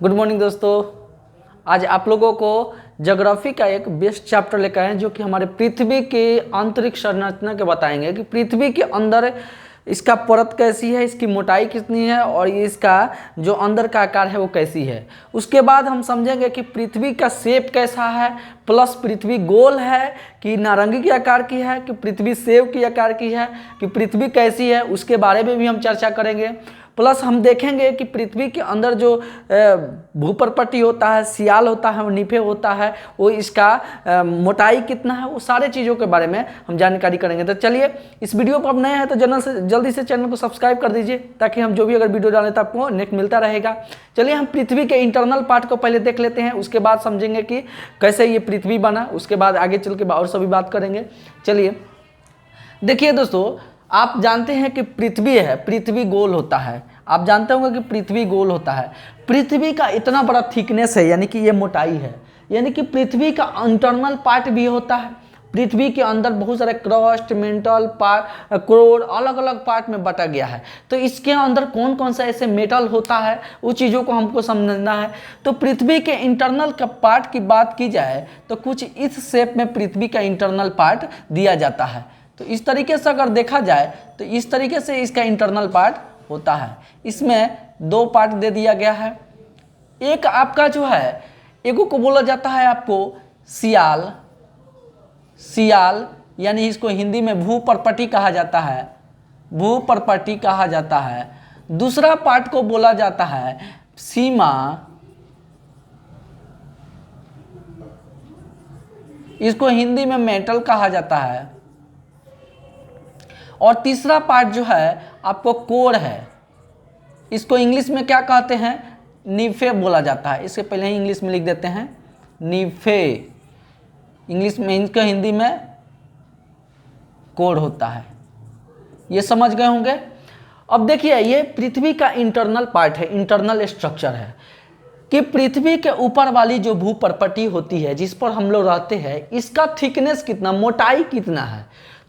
Good morning दोस्तों। आज आप लोगों को ज्योग्राफी का एक बेस्ट चैप्टर लेकर आए हैं जो कि हमारे पृथ्वी के अंतरिक्ष संरचना के बताएंगे कि पृथ्वी के अंदर इसका परत कैसी है, इसकी मोटाई कितनी है और ये इसका जो अंदर का आकार है वो कैसी है। उसके बाद हम समझेंगे कि पृथ्वी का शेप कैसा है, प्लस पृथ्वी गोल है कि नारंगी के आकार की है कि पृथ्वी सेव की आकार की है कि पृथ्वी कैसी है, उसके बारे में भी हम चर्चा करेंगे। प्लस हम देखेंगे कि पृथ्वी के अंदर जो भूपर्पटी होता है, सियाल होता है, नीफे होता है, वो इसका मोटाई कितना है, वो सारे चीज़ों के बारे में हम जानकारी करेंगे। तो चलिए, इस वीडियो पर आप नए हैं तो जल्दी से चैनल को सब्सक्राइब कर दीजिए ताकि हम जो भी अगर वीडियो डालें तो आपको नेक्स्ट मिलता रहेगा। चलिए हम पृथ्वी के इंटरनल पार्ट को पहले देख लेते हैं, उसके बाद समझेंगे कि कैसे ये पृथ्वी बना, उसके बाद आगे चल के और सभी बात करेंगे। चलिए देखिए दोस्तों, आप जानते हैं कि पृथ्वी है, पृथ्वी गोल होता है। आप जानते होंगे कि पृथ्वी गोल होता है। पृथ्वी का इतना बड़ा थिकनेस है, यानी कि ये मोटाई है, यानी कि पृथ्वी का इंटरनल पार्ट भी होता है। पृथ्वी के अंदर बहुत सारे क्रस्ट, मेंटल पार्ट, कोर अलग अलग पार्ट में बटा गया है। तो इसके अंदर कौन कौन सा ऐसे मेटल होता है, वो चीज़ों को हमको समझना है। तो पृथ्वी के इंटरनल का पार्ट की बात की जाए तो कुछ इस शेप में पृथ्वी का इंटरनल पार्ट दिया जाता है। तो इस तरीके से अगर देखा जाए तो इस तरीके से इसका इंटरनल पार्ट होता है। इसमें दो पार्ट दे दिया गया है। एक आपका जो है, एगो को बोला जाता है आपको सियाल, सियाल यानी इसको हिंदी में भूपर्पटी कहा जाता है, भूपर्पटी कहा जाता है। दूसरा पार्ट को बोला जाता है सीमा, इसको हिंदी में मेटल कहा जाता है। और तीसरा पार्ट जो है आपको कोर है, इसको इंग्लिश में क्या कहते हैं, नीफे बोला जाता है। इससे पहले ही इंग्लिश में लिख देते हैं नीफे, इंग्लिश में, इनका हिंदी में कोर होता है। ये समझ गए होंगे। अब देखिए, ये पृथ्वी का इंटरनल पार्ट है, इंटरनल स्ट्रक्चर है कि पृथ्वी के ऊपर वाली जो भूपर्पटी होती है जिस पर हम लोग रहते हैं, इसका थिकनेस कितना, मोटाई कितना है।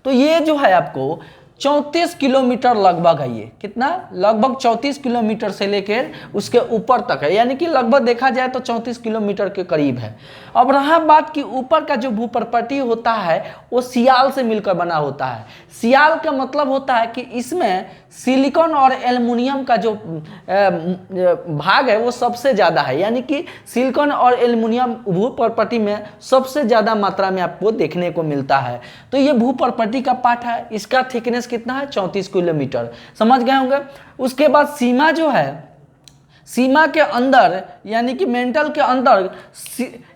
तो ये जो है आपको 34 किलोमीटर लगभग है। ये कितना, लगभग 34 किलोमीटर से लेकर उसके ऊपर तक है, यानी कि लगभग देखा जाए तो 34 किलोमीटर के करीब है। अब रहा बात कि ऊपर का जो भूपर्पटी होता है वो सियाल से मिलकर बना होता है। सियाल का मतलब होता है कि इसमें सिलिकॉन और एल्युमिनियम का जो भाग है वो सबसे ज़्यादा है, यानी कि सिलिकॉन और एल्युमिनियम भूपर्पटी में सबसे ज़्यादा मात्रा में आपको देखने को मिलता है। तो ये भूपर्पटी का पार्ट है, इसका थिकनेस कितना है, 34 किलोमीटर। समझ गए होंगे। उसके बाद सीमा जो है, सीमा के अंदर यानी कि मेंटल के अंदर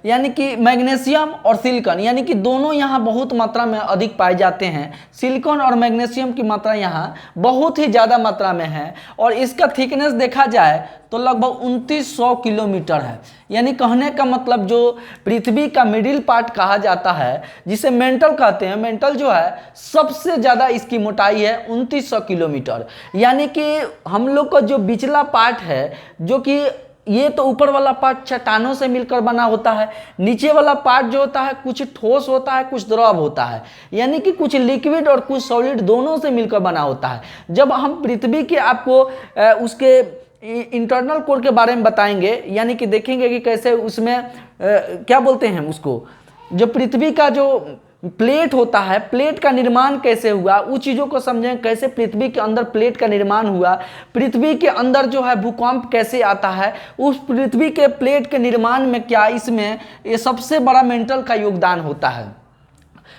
यानी कि मैग्नीशियम और सिलिकॉन, यानी कि दोनों यहाँ बहुत मात्रा में अधिक पाए जाते हैं। सिलिकॉन और मैग्नीशियम की मात्रा यहाँ बहुत ही ज़्यादा मात्रा में है और इसका थिकनेस देखा जाए तो लगभग 2900 किलोमीटर है। यानी कहने का मतलब जो पृथ्वी का मिडिल पार्ट कहा जाता है, जिसे मेंटल कहते हैं, मेंटल जो है सबसे ज़्यादा इसकी मोटाई है 2900 किलोमीटर। यानी कि हम लोग का जो बिचला पार्ट है, जो कि ये तो ऊपर वाला पार्ट चट्टानों से मिलकर बना होता है, नीचे वाला पार्ट जो होता है कुछ ठोस होता है, कुछ द्रव होता है, यानी कि कुछ लिक्विड और कुछ सॉलिड दोनों से मिलकर बना होता है। जब हम पृथ्वी के आपको उसके इंटरनल कोर के बारे में बताएंगे, यानी कि देखेंगे कि कैसे उसमें क्या बोलते हैं उसको, जो पृथ्वी का जो प्लेट होता है, प्लेट का निर्माण कैसे हुआ, उस चीज़ों को समझें, कैसे पृथ्वी के अंदर प्लेट का निर्माण हुआ, पृथ्वी के अंदर जो है भूकंप कैसे आता है, उस पृथ्वी के प्लेट के निर्माण में क्या इसमें ये सबसे बड़ा मेंटल का योगदान होता है।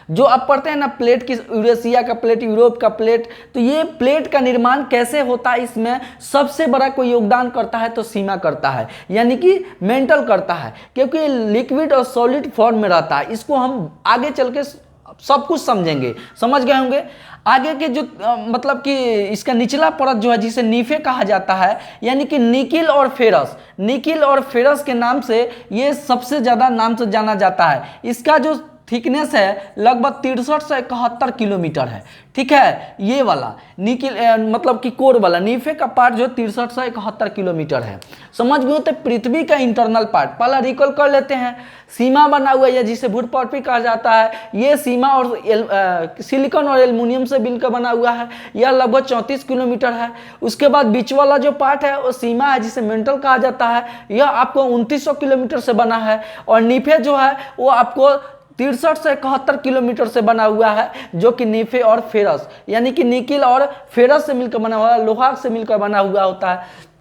जो आप पढ़ते हैं ना, प्लेट की, यूरेशिया का प्लेट, यूरोप का प्लेट, तो ये प्लेट का निर्माण कैसे होता है, इसमें सबसे बड़ा कोई योगदान करता है तो सीमा करता है, यानी कि मेंटल करता है, क्योंकि लिक्विड और सॉलिड फॉर्म में रहता है। इसको हम आगे चल के सब कुछ समझेंगे। समझ गए होंगे। आगे के जो मतलब कि इसका निचला परत जो है जिसे नीफे कहा जाता है, यानी कि निकिल और फेरस, निकिल और फेरस के नाम से ये सबसे ज़्यादा नाम से जाना जाता है। इसका जो थिकनेस है लगभग 63 से 71 किलोमीटर है। ठीक है, ये वाला निकिल मतलब कि कोर वाला नीफे का पार्ट जो 63 से 71 किलोमीटर है। समझ गए? तो पृथ्वी का इंटरनल पार्ट पहला रिकॉल कर लेते हैं। सीमा बना हुआ है जिसे भूपृथ्वी कहा जाता है, ये सीमा और सिलिकॉन और एल्युमिनियम से मिलकर बना हुआ है, यह लगभग 34 किलोमीटर है। उसके बाद बीच वाला जो पार्ट है वो सीमा है जिसे मेंटल कहा जाता है, यह आपको 2900 किलोमीटर से बना है। और नीफे जो है वो आपको 63 से 71 किलोमीटर से बना हुआ है, जो कि नीफे और फेरस यानी कि निकिल और फेरस से मिलकर बना हुआ है, लोहा से मिलकर बना हुआ होता है।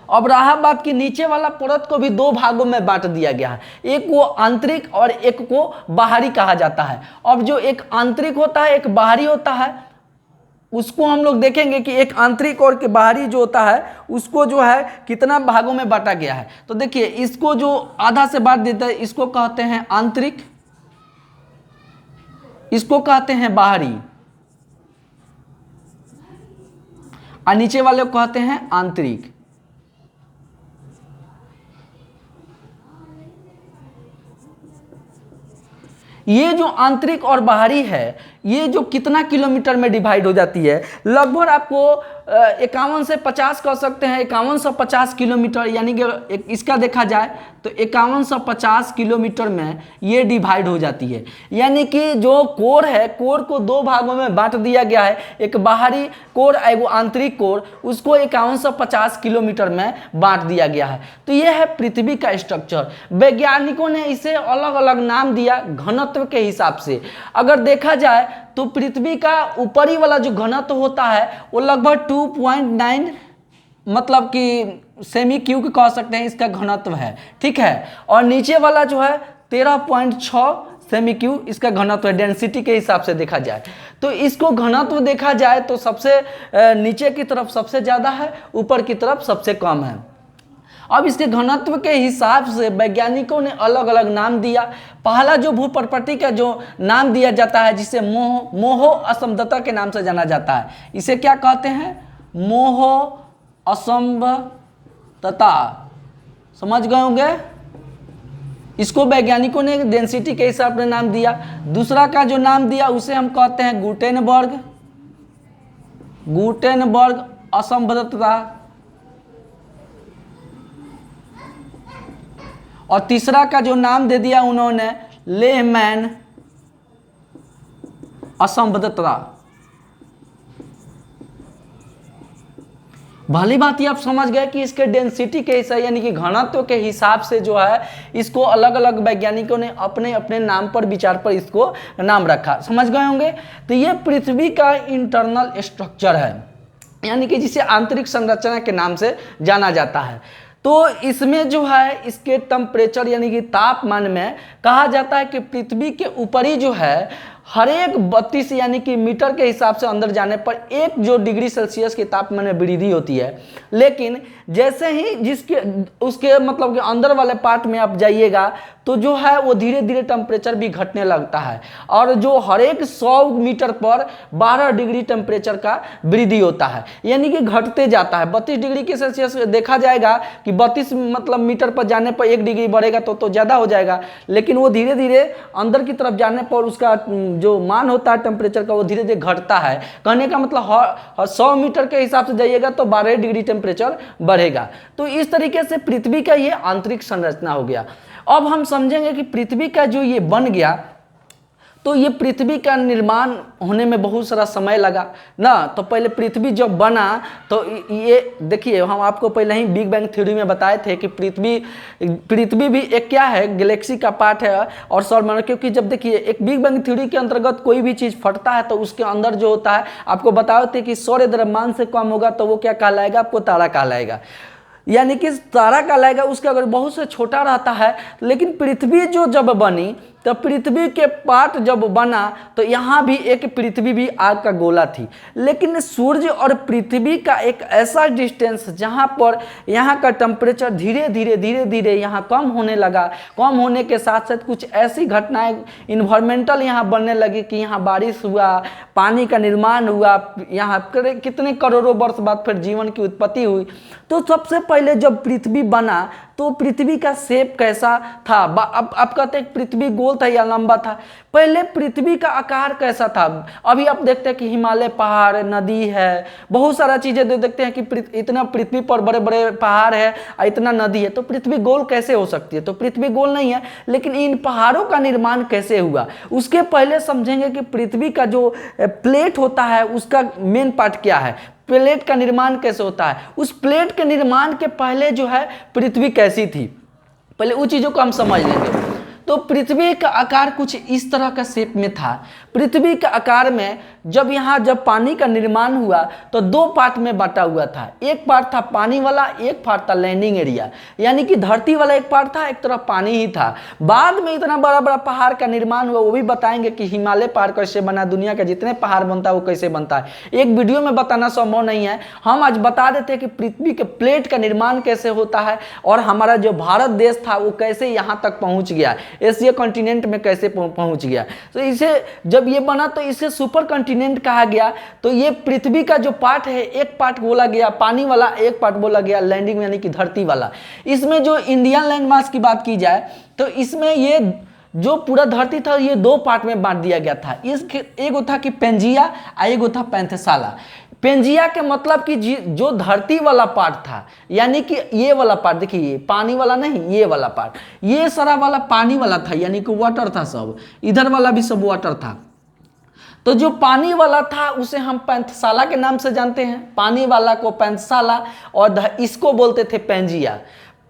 अब रहा बात कि नीचे वाला परत को भी दो भागों में बांट दिया गया है, एक को आंतरिक और एक को बाहरी कहा जाता है। अब जो एक आंतरिक होता है एक बाहरी होता है, उसको हम लोग देखेंगे कि एक आंतरिक और के बाहरी जो होता है उसको जो है कितना भागों में बांटा गया है। तो देखिए इसको जो आधा से बांट देता है इसको कहते हैं आंतरिक, इसको कहते हैं बाहरी, और नीचे वाले को कहते हैं आंतरिक। ये जो आंतरिक और बाहरी है ये जो कितना किलोमीटर में डिवाइड हो जाती है, लगभग आपको 51 से 50 कह सकते हैं, 5150 किलोमीटर, यानी कि इसका देखा जाए तो 5150 किलोमीटर में ये डिवाइड हो जाती है। यानी कि जो कोर है, कोर को दो भागों में बांट दिया गया है, एक बाहरी कोर एक आंतरिक कोर, उसको 5150 किलोमीटर में बांट दिया गया है। तो ये है पृथ्वी का स्ट्रक्चर। वैज्ञानिकों ने इसे अलग अलग नाम दिया घनत्व के हिसाब से। अगर देखा जाए तो पृथ्वी का ऊपरी वाला जो घनत्व होता है वो लगभग 2.9 मतलब कि सेमी क्यूब कह सकते हैं इसका घनत्व है। ठीक है, और नीचे वाला जो है 13.6 सेमी क्यूब इसका घनत्व है, डेंसिटी के हिसाब से देखा जाए। तो इसको घनत्व देखा जाए तो सबसे नीचे की तरफ सबसे ज़्यादा है, ऊपर की तरफ सबसे कम है। अब इसके घनत्व के हिसाब से वैज्ञानिकों ने अलग अलग नाम दिया। पहला जो भूप्रकृति का जो नाम दिया जाता है जिसे मोहो असमर्थता के नाम से जाना जाता है, इसे क्या कहते हैं? मोहो असमर्थता। समझ गए होंगे? इसको वैज्ञानिकों ने डेंसिटी के हिसाब से नाम दिया। दूसरा का जो नाम दिया उसे हम कहते हैं गुटेनबर्ग, गुटेनबर्ग असमर्थता। और तीसरा का जो नाम दे दिया उन्होंने लेहमैन असमर्थता। भली बात ही आप समझ गए कि इसके डेंसिटी के हिसाब यानी कि घनत्व के हिसाब से जो है इसको अलग अलग वैज्ञानिकों ने अपने अपने नाम पर विचार पर इसको नाम रखा। समझ गए होंगे? तो ये पृथ्वी का इंटरनल स्ट्रक्चर है, यानी कि जिसे आंतरिक संरचना के नाम से जाना जाता है। तो इसमें जो है इसके टेम्परेचर यानी कि तापमान में कहा जाता है कि पृथ्वी के ऊपरी जो है हर एक 32 यानी कि मीटर के हिसाब से अंदर जाने पर 1 जो डिग्री सेल्सियस के तापमान में वृद्धि होती है। लेकिन जैसे ही जिसके उसके मतलब कि अंदर वाले पार्ट में आप जाइएगा तो जो है वो धीरे धीरे टेम्परेचर भी घटने लगता है, और जो हर एक 100 मीटर पर 12 डिग्री टेम्परेचर का वृद्धि होता है, यानी कि घटते जाता है। 32 डिग्री के सेल्सियस देखा जाएगा कि 32 मतलब मीटर पर जाने पर 1 डिग्री बढ़ेगा तो ज़्यादा हो जाएगा, लेकिन वो धीरे धीरे अंदर की तरफ जाने पर उसका जो मान होता है टेम्परेचर का वो धीरे धीरे घटता है। कहने का मतलब 100 मीटर के हिसाब से जाइएगा तो 12 डिग्री टेम्परेचर बढ़ेगा। तो इस तरीके से पृथ्वी का ये आंतरिक संरचना हो गया। अब हम समझेंगे कि पृथ्वी का जो ये बन गया, तो ये पृथ्वी का निर्माण होने में बहुत सारा समय लगा ना। तो पहले पृथ्वी जब बना तो ये देखिए, हम आपको पहले ही बिग बैंग थ्योरी में बताए थे कि पृथ्वी भी एक क्या है, गैलेक्सी का पार्ट है और सौरमंडल। क्योंकि जब देखिए एक बिग बैंग थ्योरी के अंतर्गत कोई भी चीज़ फटता है तो उसके अंदर जो होता है, आपको बताए थे कि सौर द्रव्यमान से कम होगा तो वो क्या कहलाएगा, आपको तारा कहलाएगा, यानी कि तारा कहलाएगा। उसका अगर बहुत से छोटा रहता है। लेकिन पृथ्वी जो जब बनी तो पृथ्वी के पार्ट जब बना तो यहाँ भी एक पृथ्वी भी आग का गोला थी, लेकिन सूर्य और पृथ्वी का एक ऐसा डिस्टेंस जहाँ पर यहाँ का टेम्परेचर धीरे धीरे यहाँ कम होने लगा। कम होने के साथ साथ कुछ ऐसी घटनाएं इन्वायरमेंटल यहाँ बनने लगी कि यहाँ बारिश हुआ, पानी का निर्माण हुआ, यहाँ कितने करोड़ों वर्ष बाद फिर जीवन की उत्पत्ति हुई। तो सबसे पहले जब पृथ्वी बना तो तो पृथ्वी का शेप कैसा था। अब कहते हैं पृथ्वी गोल था या लंबा था। पहले पृथ्वी का आकार कैसा था। अभी आप देखते हैं कि हिमालय पहाड़, नदी है, बहुत सारा चीजें देखते हैं कि इतना पृथ्वी पर बड़े बड़े पहाड़ है, इतना नदी है, तो पृथ्वी गोल कैसे हो सकती है। तो पृथ्वी गोल नहीं है, लेकिन इन पहाड़ों का निर्माण कैसे हुआ उसके पहले समझेंगे कि पृथ्वी का जो प्लेट होता है उसका मेन पार्ट क्या है, प्लेट का निर्माण कैसे होता है। उस प्लेट के निर्माण के पहले जो है पृथ्वी कैसी थी, पहले उन चीजों को हम समझ लेंगे। तो पृथ्वी का आकार कुछ इस तरह का शेप में था। पृथ्वी के आकार में जब पानी का निर्माण हुआ तो दो पार्ट में बांटा हुआ था। एक पार्ट था पानी वाला, एक पार्ट था लैंडिंग एरिया, यानी कि धरती वाला एक पार्ट था, एक तरफ पानी ही था। बाद में इतना बड़ा बड़ा पहाड़ का निर्माण हुआ, वो भी बताएंगे कि हिमालय पहाड़ कैसे बना, दुनिया के जितने पहाड़ बनता है वो कैसे बनता है। एक वीडियो में बताना संभव नहीं है, हम आज बता देते हैं कि पृथ्वी के प्लेट का निर्माण कैसे होता है और हमारा जो भारत देश था वो कैसे यहाँ तक पहुँच गया, एशिया कॉन्टिनेंट में कैसे पहुँच गया। तो इसे जब ये बना तो इसे सुपर कॉन्टिनेंट कहा गया। तो ये पृथ्वी का जो पार्ट है, एक पार्ट बोला गया पानी वाला, एक पार्ट बोला गया लैंडिंग यानी कि धरती वाला। इसमें जो इंडियन लैंड मास की बात की जाए तो इसमें ये जो पूरा धरती था ये दो पार्ट में बांट दिया गया था। एक था कि पेंजिया और एक था पैंथेसाला। पेंजिया के मतलब कि जो धरती वाला पार्ट था, यानी कि ये वाला पार्ट, देखिए ये पानी वाला नहीं, ये वाला पार्ट, ये सारा वाला पानी वाला था, यानी कि वाटर था सब, इधर वाला भी सब वाटर था। तो जो पानी वाला था उसे हम पैंथेसाला के नाम से जानते हैं, पानी वाला को पैंथेसाला, और इसको बोलते थे पेंजिया।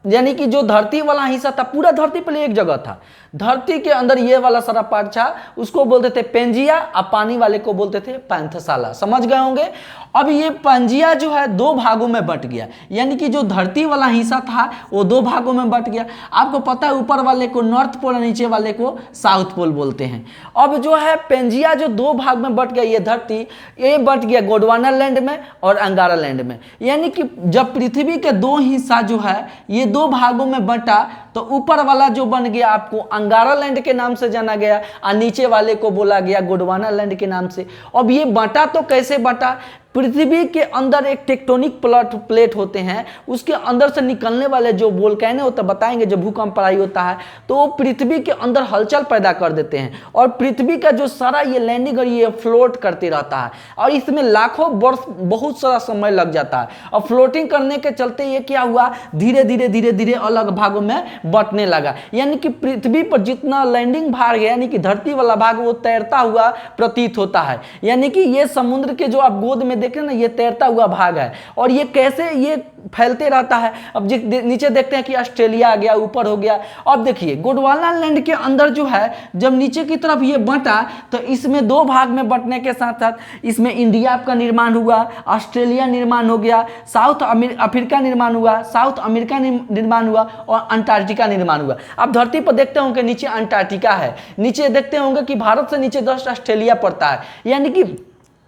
यानी कि जो धरती वाला हिस्सा था, पूरा धरती पर एक जगह था, धरती के अंदर ये वाला सारा पार्ट था, उसको बोलते थे पेंजिया, और पानी वाले को बोलते थे पैंथेसाला। समझ गए होंगे। अब ये पेंजिया जो है दो भागों में बट गया, यानी कि जो धरती वाला हिस्सा था वो दो भागों में बट गया। आपको पता है ऊपर वाले को नॉर्थ पोल और नीचे वाले को साउथ पोल बोलते हैं। अब जो है पेंजिया जो दो भाग में बट गया, ये धरती ये बट गया गोंडवाना लैंड में और अंगारा लैंड में। यानी कि जब पृथ्वी के दो हिस्सा जो है ये दो भागों में बटा तो ऊपर वाला जो बन गया आपको अंगारा लैंड के नाम से जाना गया और नीचे वाले को बोला गया गोंडवाना लैंड के नाम से। अब ये बटा तो कैसे बटा, पृथ्वी के अंदर एक टेक्टोनिक प्लेट होते हैं, उसके अंदर से निकलने वाले जो वोल्केनो होता है, बताएंगे जब भूकंप पड़ाई होता है तो वो पृथ्वी के अंदर हलचल पैदा कर देते हैं और पृथ्वी का जो सारा ये लैंडिंग और ये फ्लोट करते रहता है और इसमें लाखों वर्ष बहुत सारा समय लग जाता है। और फ्लोटिंग करने के चलते ये क्या हुआ, धीरे धीरे धीरे धीरे अलग भागों में बंटने लगा। यानी कि पृथ्वी पर जितना लैंडिंग भाग है, यानी कि धरती वाला भाग, वो तैरता हुआ प्रतीत होता है। यानी कि ये समुद्र के जो आप गोद में देख रहे हैं ना, ये तैरता हुआ भाग है और ये कैसे ये फैलते रहता है। अब नीचे देखते हैं कि ऑस्ट्रेलिया आ गया, ऊपर हो गया। अब देखिए गोंडवाना लैंड के अंदर जो है जब नीचे की तरफ ये बंटा तो इसमें दो भाग में बंटने के साथ साथ इसमें इंडिया का निर्माण हुआ, ऑस्ट्रेलिया निर्माण हो गया, साउथ अफ्रीका निर्माण हुआ, साउथ अमेरिका निर्माण हुआ और अंटार्कटिका निर्माण हुआ। अब धरती पर देखते होंगे नीचे अंटार्कटिका है, नीचे देखते होंगे कि भारत से नीचे जस्ट ऑस्ट्रेलिया पड़ता है। यानी कि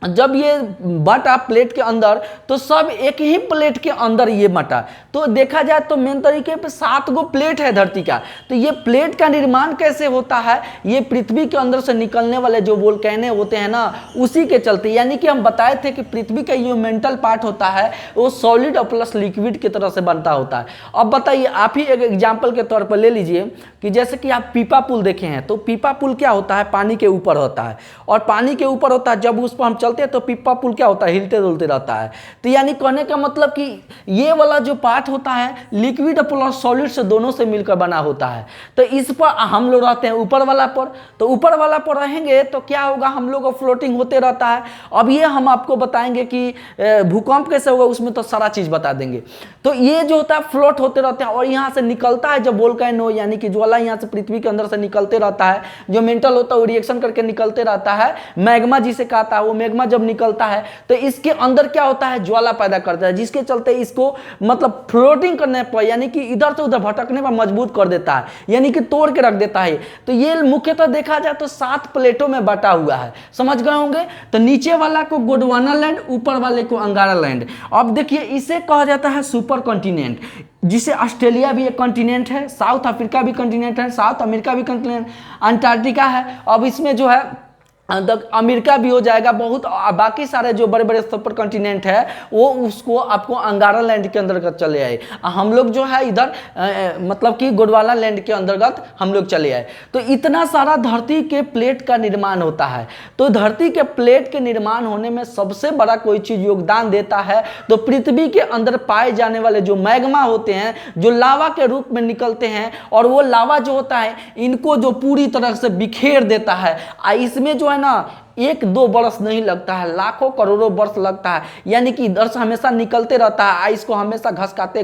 जब ये बटा प्लेट के अंदर तो सब एक ही प्लेट के अंदर ये बटा। तो देखा जाए तो मेन तरीके पे 7 गो प्लेट है धरती का। तो ये प्लेट का निर्माण कैसे होता है, ये पृथ्वी के अंदर से निकलने वाले जो वोल्केनो होते हैं ना, उसी के चलते। यानी कि हम बताए थे कि पृथ्वी का ये मेंटल पार्ट होता है वो सॉलिड और प्लस लिक्विड की तरह से बनता होता है। अब बताइए, आप ही एक एग्जाम्पल के तौर पर ले लीजिए कि जैसे कि आप पीपा पुल देखे हैं, तो पीपा पुल क्या होता है, पानी के ऊपर होता है और पानी के ऊपर होता है, जब उस पर हम चलते हैं तो पीपा पुल क्या होता है, हिलते डुलते रहता है। तो यानी कहने का मतलब कि ये वाला जो पार्ट होता है लिक्विड प्लस सॉलिड से दोनों से मिलकर बना होता है। तो इस पर हम लोग रहते हैं ऊपर वाला पर, तो ऊपर वाला पर रहेंगे तो क्या होगा, हम लोग फ्लोटिंग होते रहता है। अब ये हम आपको बताएंगे कि भूकंप कैसे होगा, उसमें तो सारा चीज बता देंगे। तो ये जो होता है फ्लोट होते रहते हैं और यहाँ से निकलता है जब वोल्केनो यानी कि ज्वाला यहाँ से पृथ्वी के अंदर से निकलते रहता है, जो मेंटल होता है वो रिएक्शन करके निकलते रहता है। मैग्मा जिसे कहता है, वो मैग्मा जब निकलता है तो इसके अंदर क्या होता है, ज्वाला पैदा करता है, जिसके चलते इसको मतलब फ्लोटिंग करने पर यानी कि इधर से उधर भटकने पर मजबूत कर देता है, यानी कि तोड़ के रख देता है। तो ये मुख्यतः देखा जाए तो 7 प्लेटों में बटा हुआ है। समझ गए होंगे। तो नीचे वाला को गोंडवाना लैंड, ऊपर वाले को अंगारा लैंड। अब देखिए इसे कहा जाता है सुपर कॉन्टिनेंट, जिसे ऑस्ट्रेलिया भी एक कॉन्टिनेंट है, साउथ अफ्रीका भी कॉन्टिनेंट है, साउथ अमेरिका भी कॉन्टिनेंट, अंटार्कटिका है। अब इसमें जो है अमेरिका भी हो जाएगा, बहुत बाकी सारे जो बड़े बड़े सुपर कॉन्टिनेंट है वो उसको आपको अंगारा लैंड के अंतर्गत चले आए। हम लोग जो है इधर मतलब कि गोंडवाना लैंड के अंतर्गत हम लोग चले आए। तो इतना सारा धरती के प्लेट का निर्माण होता है। तो धरती के प्लेट के निर्माण होने में सबसे बड़ा कोई चीज योगदान देता है तो पृथ्वी के अंदर पाए जाने वाले जो मैग्मा होते हैं, जो लावा के रूप में निकलते हैं, और वो लावा जो होता है इनको जो पूरी तरह से बिखेर देता है। इसमें जो है ना 1-2 वर्ष नहीं लगता है, लाखों करोड़ों वर्ष लगता है। यानी कि इधर से हमेशा निकलते रहता है, आइस को हमेशा घसकाते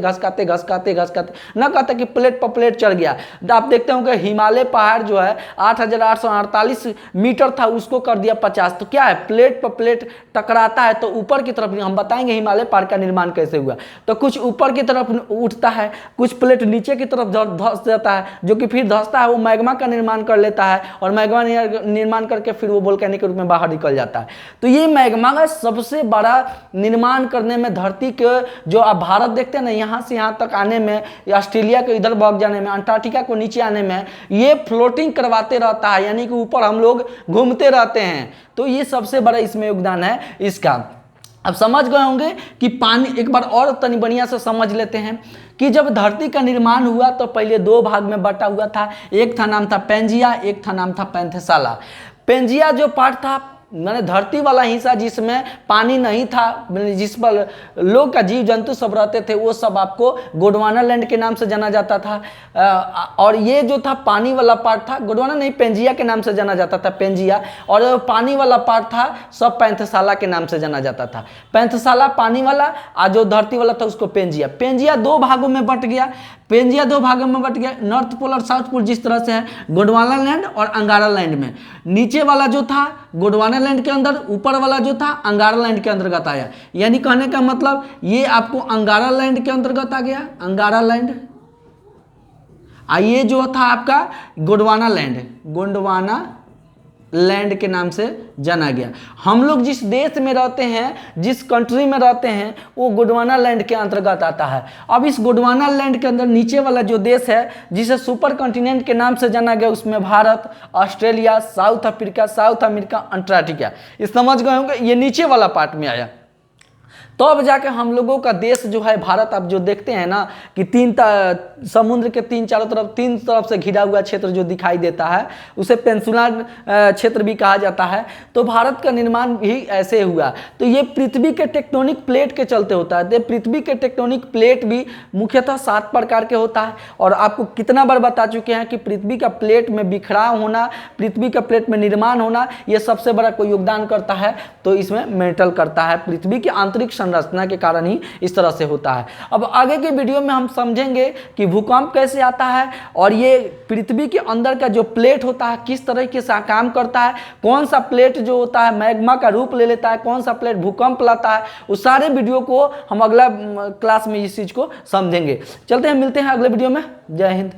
न कहते कि प्लेट पर प्लेट चढ़ गया। आप देखते होंगे हिमालय पहाड़ जो है 8,848 मीटर था, उसको कर दिया 50। तो क्या है, प्लेट पर प्लेट टकराता है तो ऊपर की तरफ, हम बताएंगे हिमालय पहाड़ का निर्माण कैसे हुआ। तो कुछ ऊपर की तरफ उठता है, कुछ प्लेट नीचे की तरफ धंस जाता है, जो कि फिर धंसता है वो मैग्मा का निर्माण कर लेता है, और मैग्मा निर्माण करके फिर वो वोल्केनिक रूप में बाहर निकल जाता है। तो ये मैग्मा का सबसे बड़ा निर्माण करने में धरती के जो आप भारत देखते हैं ना, यहाँ से यहाँ तक आने में, ऑस्ट्रेलिया के इधर भाग जाने में, अंटार्कटिका को नीचे आने में, ये फ्लोटिंग करवाते रहता है, यानी कि ऊपर हम लोग घूमते रहते हैं। तो ये सबसे बड़ा इसमें योगदान है इसका। अब समझ गए होंगे कि पानी, एक बार और तनी बढ़िया से समझ लेते हैं कि जब धरती का निर्माण हुआ तो पहले 2 भाग में बटा हुआ था। एक था नाम था पेंजिया, एक था नाम था पैंथेसाला। पेंजिया जो पार्ट था मैंने धरती वाला हिस्सा जिसमें पानी नहीं था, जिस पर लोग का जीव जंतु सब रहते थे, वो सब आपको गोंडवाना लैंड के नाम से जाना जाता था। और ये जो था पानी वाला पार्ट था, गोंडवाना नहीं पेंजिया के नाम से जाना जाता था, पेंजिया। और पानी वाला पार्ट था सब पैंथेसाला के नाम से जाना जाता था। पैंथेसाला पानी वाला, और जो धरती वाला था उसको पेंजिया। पेंजिया 2 भागों में बट गया। पेंजिया 2 भागों में बट गया, नॉर्थ पोल और साउथ पोल जिस तरह से है गोंडवाना लैंड और अंगारा लैंड में। नीचे वाला जो था गोंडवाना लैंड के अंदर, ऊपर वाला जो था अंगारा लैंड के अंतर्गत आया। यानी कहने का मतलब ये आपको अंगारा लैंड के अंतर्गत आ गया, अंगारा लैंड। ये जो था आपका गोंडवाना लैंड, गोंडवाना लैंड के नाम से जाना गया। हम लोग जिस देश में रहते हैं, जिस कंट्री में रहते हैं, वो गोंडवाना लैंड के अंतर्गत आता है। अब इस गोंडवाना लैंड के अंदर नीचे वाला जो देश है जिसे सुपर कॉन्टिनेंट के नाम से जाना गया, उसमें Bharat, Australia, south America, Antarctica, ये समझ गए होंगे, ये नीचे वाला पार्ट में आया। तो अब जाके हम लोगों का देश जो है भारत, आप जो देखते हैं ना कि समुद्र के 3 तरफ से घिरा हुआ क्षेत्र जो दिखाई देता है, उसे पेनिनसुलर क्षेत्र भी कहा जाता है। तो भारत का निर्माण भी ऐसे हुआ। तो ये पृथ्वी के टेक्टोनिक प्लेट के चलते होता है। तो पृथ्वी के टेक्टोनिक प्लेट भी मुख्यतः 7 प्रकार के होता है, और आपको कितना बार बता चुके हैं कि पृथ्वी का प्लेट में बिखराव होना, पृथ्वी का प्लेट में निर्माण होना, ये सबसे बड़ा कोई योगदान करता है। तो इसमें मेटल करता है, पृथ्वी की आंतरिक संरचना के कारण ही इस तरह से होता है। अब आगे के वीडियो में हम समझेंगे कि भूकंप कैसे आता है, और ये पृथ्वी के अंदर का जो प्लेट होता है किस तरह के सा काम करता है, कौन सा प्लेट जो होता है मैग्मा का रूप ले लेता है, कौन सा प्लेट भूकंप लाता है। उस सारे वीडियो को हम अगला क्लास में इस चीज को समझेंगे। चलते हैं, मिलते हैं अगले वीडियो में। जय हिंद।